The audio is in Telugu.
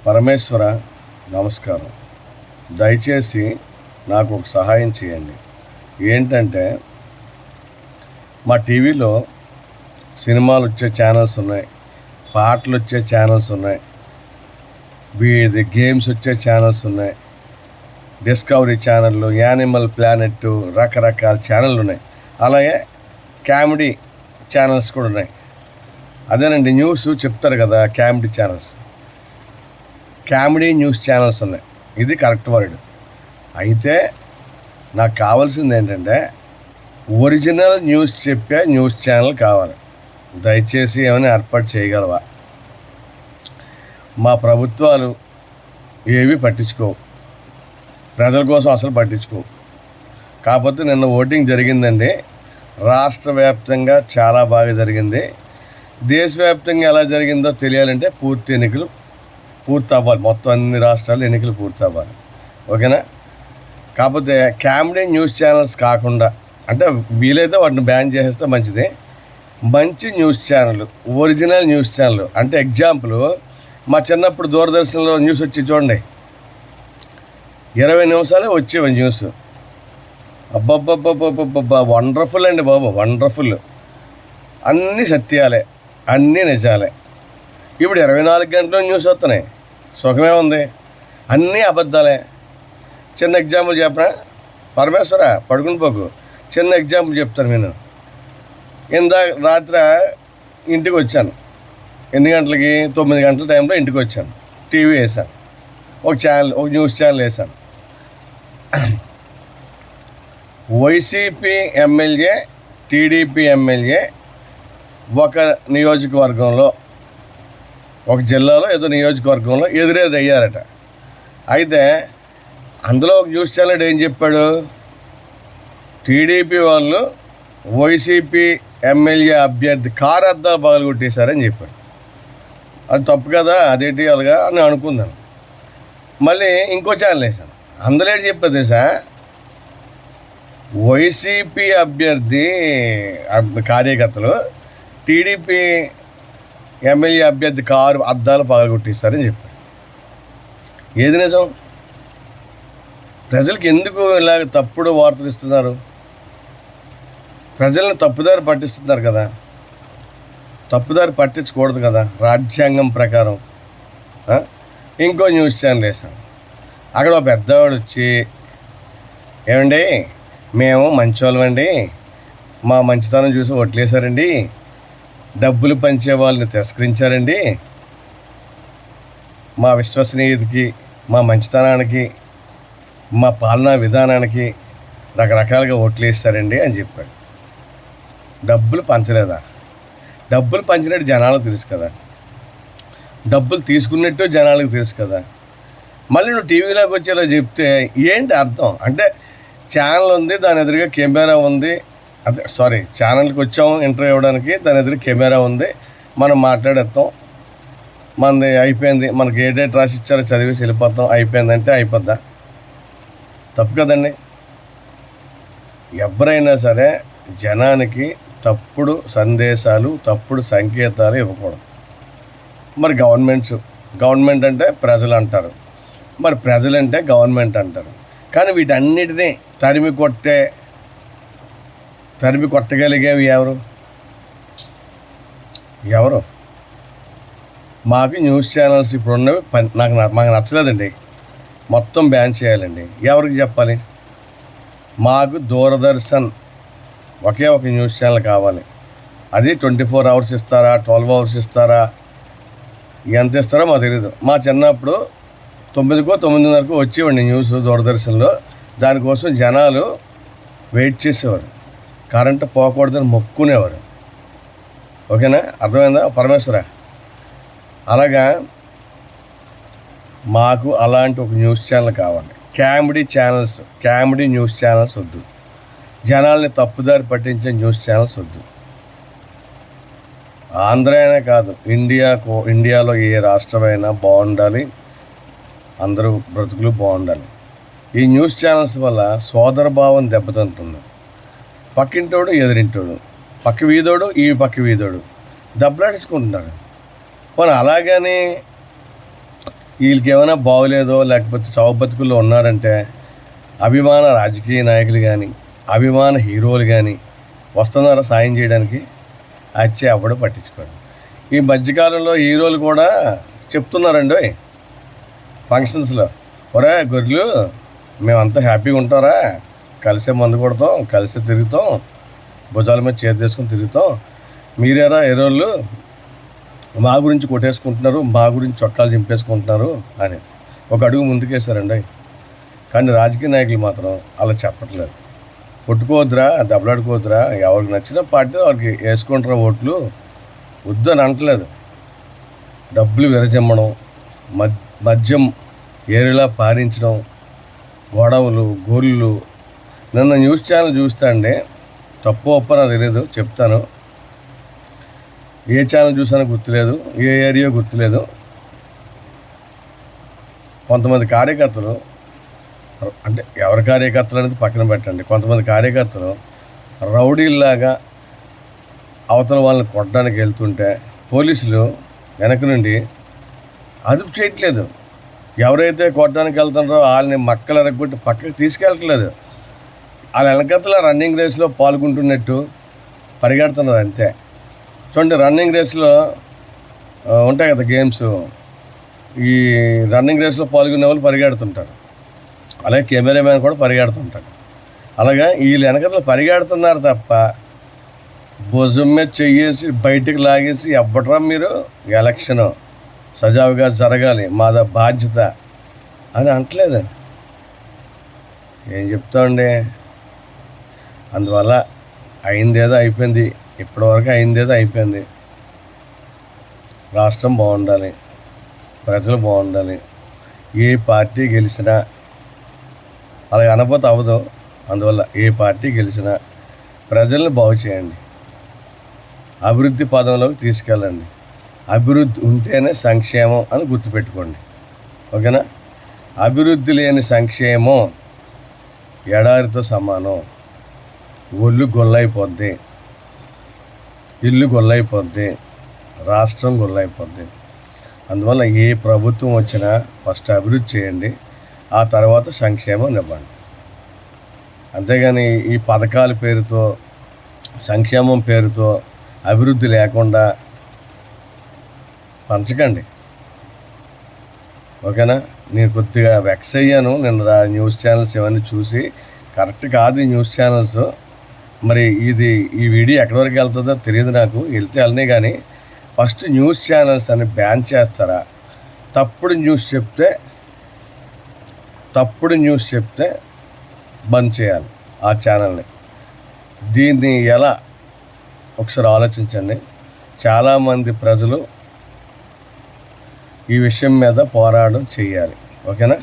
పరమేశ్వర, నమస్కారం. దయచేసి నాకు ఒక సహాయం చేయండి. ఏంటంటే, మా టీవీలో సినిమాలు వచ్చే ఛానల్స్ ఉన్నాయి, పాటలు వచ్చే ఛానల్స్ ఉన్నాయి, గేమ్స్ వచ్చే ఛానల్స్ ఉన్నాయి, డిస్కవరీ ఛానళ్ళు, యానిమల్ ప్లానెట్, రకరకాల ఛానళ్ళు ఉన్నాయి. అలాగే కామెడీ ఛానల్స్ కూడా ఉన్నాయి. అదేనండి, న్యూస్ చెప్తారు కదా, కామెడీ న్యూస్ ఛానల్స్ ఉన్నాయి. ఇది కరెక్ట్ వర్డ్. అయితే నాకు కావాల్సింది ఏంటంటే, ఒరిజినల్ న్యూస్ చెప్పే న్యూస్ ఛానల్ కావాలి. దయచేసి ఏమైనా ఏర్పాటు చేయగలవా? మా ప్రభుత్వాలు ఏవి పట్టించుకోవు, ప్రజల కోసం అసలు పట్టించుకోవు. కాకపోతే నిన్న ఓటింగ్ జరిగిందండి. రాష్ట్ర వ్యాప్తంగా చాలా బాగా జరిగింది. దేశవ్యాప్తంగా ఎలా జరిగిందో తెలియాలంటే ఎన్నికలు పూర్తి అవ్వాలి. మొత్తం అన్ని రాష్ట్రాలు ఎన్నికలు పూర్తి అవ్వాలి. ఓకేనా? కాకపోతే కామెడీ న్యూస్ ఛానల్స్ కాకుండా, అంటే వీలైతే వాటిని బ్యాన్ చేసేస్తే మంచిది. మంచి news channel, original news channel. అంటే ఎగ్జాంపుల్, మా చిన్నప్పుడు దూరదర్శన్లో న్యూస్ వచ్చి చూడండి, 20 నిమిషాలే వచ్చేవి న్యూస్. అబ్బబ్బబ్బబ్బబ్బబ్బా, వండర్ఫుల్ అండి బాబు, వండర్ఫుల్. అన్నీ సత్యాలే, అన్నీ నిజాలే. ఇప్పుడు 24 గంటలు న్యూస్ వస్తున్నాయి, సుఖమే ఉంది. అన్నీ అబద్ధాలే. చిన్న ఎగ్జాంపుల్ చెప్పనా? పరమేశ్వర, పడుకుని పోకు. చిన్న ఎగ్జాంపుల్ చెప్తాను నేను. రాత్రి ఇంటికి వచ్చాను. ఎన్ని గంటలకి? 9 గంటల టైంలో ఇంటికి వచ్చాను. టీవీ వేసాను, ఒక న్యూస్ ఛానల్ వేసాను. వైసీపీ ఎమ్మెల్యే, టీడీపీ ఎమ్మెల్యే ఒక నియోజకవర్గంలో, ఒక జిల్లాలో ఏదో నియోజకవర్గంలో ఎదురయ్యారట. అయితే అందులో ఒక న్యూస్ ఛానల్ ఏం చెప్పాడు, టీడీపీ వాళ్ళు వైసీపీ ఎమ్మెల్యే అభ్యర్థి కారు అద్దాలు పగలు కొట్టేశారని చెప్పాడు. అది తప్పు కదా, అదేంటి అలాగా అని అనుకున్నాను. మళ్ళీ ఇంకో ఛానల్ వేసాను. అందులో ఏంటి చెప్పేది సార్, వైసీపీ అభ్యర్థి కార్యకర్తలు టీడీపీ ఎమ్మెల్యే అభ్యర్థి కారు అద్దాలు పగలగొట్టేస్తారని చెప్పారు. ఏది నిజం? ప్రజలకు ఎందుకు ఇలాగ తప్పుడు వార్తలు ఇస్తున్నారు? ప్రజలను తప్పుదారి పట్టిస్తున్నారు కదా. తప్పుదారి పట్టించకూడదు కదా రాజ్యాంగం ప్రకారం. ఇంకో న్యూస్ ఛానల్ వేసాం. అక్కడ ఒక పెద్దవాడు వచ్చి, ఏమండి మేము మంచోళ్ళమండి, మా మంచితనం చూసి ఓట్లేశారండి, డబ్బులు పంచే వాళ్ళని తిరస్కరించారండి, మా విశ్వసనీయతకి, మా మంచితనానికి, మా పాలనా విధానానికి రకరకాలుగా ఓట్లు వేస్తారండి అని చెప్పాడు. డబ్బులు పంచలేదా? డబ్బులు పంచినట్టు జనాలకు తెలుసు కదా, డబ్బులు తీసుకున్నట్టు జనాలకు తెలుసు కదా. మళ్ళీ నువ్వు టీవీలోకి వచ్చేలా చెప్తే ఏంటి అర్థం? అంటే ఛానల్ ఉంది, దాని ఎదురుగా కెమెరా ఉంది. ఛానల్కి వచ్చాము ఇంటర్వ్యూ ఇవ్వడానికి, దాని ఎదురు కెమెరా ఉంది, మనం మాట్లాడేస్తాం, మనది అయిపోయింది, మనకి ఏ డేట్ రాసి ఇచ్చారో చదివేసి వెళ్ళిపోతాం, అయిపోయిందంటే అయిపోద్దా? తప్పు కదండి. ఎవరైనా సరే జనానికి తప్పుడు సందేశాలు, తప్పుడు సంకేతాలు ఇవ్వకూడదు. మరి గవర్నమెంట్ అంటే ప్రజలు అంటారు, మరి ప్రజలంటే గవర్నమెంట్ అంటారు. కానీ వీటన్నిటినీ తరిమి కొట్టగలిగేవి ఎవరు? మాకు న్యూస్ ఛానల్స్ ఇప్పుడు ఉన్నవి మాకు నచ్చలేదండి, మొత్తం బ్యాన్ చేయాలండి. ఎవరికి చెప్పాలి? మాకు దూరదర్శన్ ఒకే ఒక న్యూస్ ఛానల్ కావాలి. అది 24 అవర్స్ ఇస్తారా, 12 అవర్స్ ఇస్తారా, ఎంత ఇస్తారో మాకు తెలియదు. మా చిన్నప్పుడు 9కో 9:30కో వచ్చేవాడిని న్యూస్ దూరదర్శన్లో. దానికోసం జనాలు వెయిట్ చేసేవారు, కరెంటు పోకూడదని మొక్కునేవారు. ఓకేనా? అర్థమైందా పరమేశ్వర? అలాగా మాకు అలాంటి ఒక న్యూస్ ఛానల్ కావాలి. కామెడీ న్యూస్ ఛానల్స్ వద్దు. జనాల్ని తప్పుదారి పట్టించే న్యూస్ ఛానల్స్ వద్దు. ఆంధ్ర అయినా కాదు, ఇండియాలో ఏ రాష్ట్రమైనా బాగుండాలి, అందరూ బ్రతుకులు బాగుండాలి. ఈ న్యూస్ ఛానల్స్ వల్ల సోదరభావం దెబ్బతింటుంది. పక్కింటోడు ఎదురింటోడు, పక్క వీధోడు ఈ పక్క వీధోడు దెబ్బలాడేసుకుంటున్నారు. పోనీ అలాగని వీళ్ళకి ఏమైనా బాగోలేదో లేకపోతే చావు బతుకుల్లో ఉన్నారంటే అభిమాన రాజకీయ నాయకులు కానీ అభిమాన హీరోలు కానీ వస్తున్నారా సాయం చేయడానికి? వచ్చి ఎవడో పట్టించుకోండి. ఈ మధ్యకాలంలో హీరోలు కూడా చెప్తున్నారండి ఫంక్షన్స్లో, ఒరే గొర్రెలు మేమంతా హ్యాపీగా ఉంటారా, కలిసే మందు కొడతాం, కలిసే తిరుగుతాం, భుజాల మీద చేతి తీసుకొని తిరుగుతాం, మీరేరా హీరోళ్ళు మా గురించి కొట్టేసుకుంటున్నారు, మా గురించి చొక్కాలు చింపేసుకుంటున్నారు అని ఒక అడుగు ముందుకేశారండి. కానీ రాజకీయ నాయకులు మాత్రం అలా చెప్పట్లేదు. కొట్టుకోవద్దురా, దెబ్బలాడుకోవద్దురా, ఎవరికి నచ్చిన పార్టీ వాళ్ళకి వేసుకుంటారా ఓట్లు, వద్దు అని అంటలేదు. డబ్బులు విరజిమ్మడం, మద్యం ఏరిలా పారించడం, గొడవలు గోళ్ళు. నిన్న న్యూస్ ఛానల్ చూస్తా అండి, తప్పు ఒప్ప నాకు తెలియదు, చెప్తాను. ఏ ఛానల్ చూసానో గుర్తులేదు, ఏ ఏరియా గుర్తులేదు. కొంతమంది కార్యకర్తలు, అంటే ఎవరి కార్యకర్తలు అనేది పక్కన పెట్టండి, కొంతమంది కార్యకర్తలు రౌడీల్లాగా అవతల వాళ్ళని కొట్టడానికి వెళ్తుంటే పోలీసులు వెనక నుండి అదుపు చేయట్లేదు. ఎవరైతే కొట్టడానికి వెళ్తున్నారో వాళ్ళని మక్కలు ఎరగొట్టి పక్కకి తీసుకెళ్ళట్లేదు. వాళ్ళ వెనకతల రన్నింగ్ రేస్లో పాల్గొంటున్నట్టు పరిగెడుతున్నారు అంతే. చూడండి, రన్నింగ్ రేస్లో ఉంటాయి కదా గేమ్స్, ఈ రన్నింగ్ రేస్లో పాల్గొనే వాళ్ళు పరిగెడుతుంటారు, అలాగే కెమెరామ్యాన్ కూడా పరిగెడుతుంటాడు. అలాగా వీళ్ళు వెనకతలు పరిగెడుతున్నారు తప్ప భుజం మీద చెయ్యేసి బయటికి లాగేసి ఎవ్వట్రా మీరు ఎలక్షన్ సజావుగా జరగాలి మాద బాధ్యత అని అంటలేదు. ఏం చెప్తామండి? అందువల్ల అయిందేదో అయిపోయింది, ఇప్పటివరకు అయిందేదో అయిపోయింది. రాష్ట్రం బాగుండాలి, ప్రజలు బాగుండాలి. ఏ పార్టీ గెలిచినా అలాగే అనపోతే అవ్వదు. అందువల్ల ఏ పార్టీ గెలిచినా ప్రజల్ని బాగు చేయండి, అభివృద్ధి పదంలోకి తీసుకెళ్ళండి. అభివృద్ధి ఉంటేనే సంక్షేమం అని గుర్తుపెట్టుకోండి, ఓకేనా? అభివృద్ధి లేని సంక్షేమం ఎడారితో సమానం. ఒళ్ళు గొల్లైపోద్ది, ఇల్లు గొల్లైపోద్ది, రాష్ట్రం గొల్లైపోద్ది. అందువల్ల ఏ ప్రభుత్వం వచ్చినా ఫస్ట్ అభివృద్ధి చేయండి, ఆ తర్వాత సంక్షేమం ఇవ్వండి. అంతేగాని ఈ పథకాల పేరుతో సంక్షేమం పేరుతో అభివృద్ధి లేకుండా పంచకండి, ఓకేనా? నేను కొద్దిగా వెక్స్ అయ్యాను నిన్న న్యూస్ ఛానల్స్ ఇవన్నీ చూసి. కరెక్ట్ కాదు ఈ న్యూస్ ఛానల్స్. మరి ఈ వీడియో ఎక్కడి వరకు వెళ్తుందో తెలియదు నాకు, వెళ్తే వెళ్ళనే. కానీ ఫస్ట్ న్యూస్ ఛానల్స్ అని బ్యాన్ చేస్తారా? తప్పుడు న్యూస్ చెప్తే బంద్ చేయాలి ఆ ఛానల్ని. దీన్ని ఎలా ఒకసారి ఆలోచించండి. చాలామంది ప్రజలు ఈ విషయం మీద పోరాటం చేయాలి, ఓకేనా?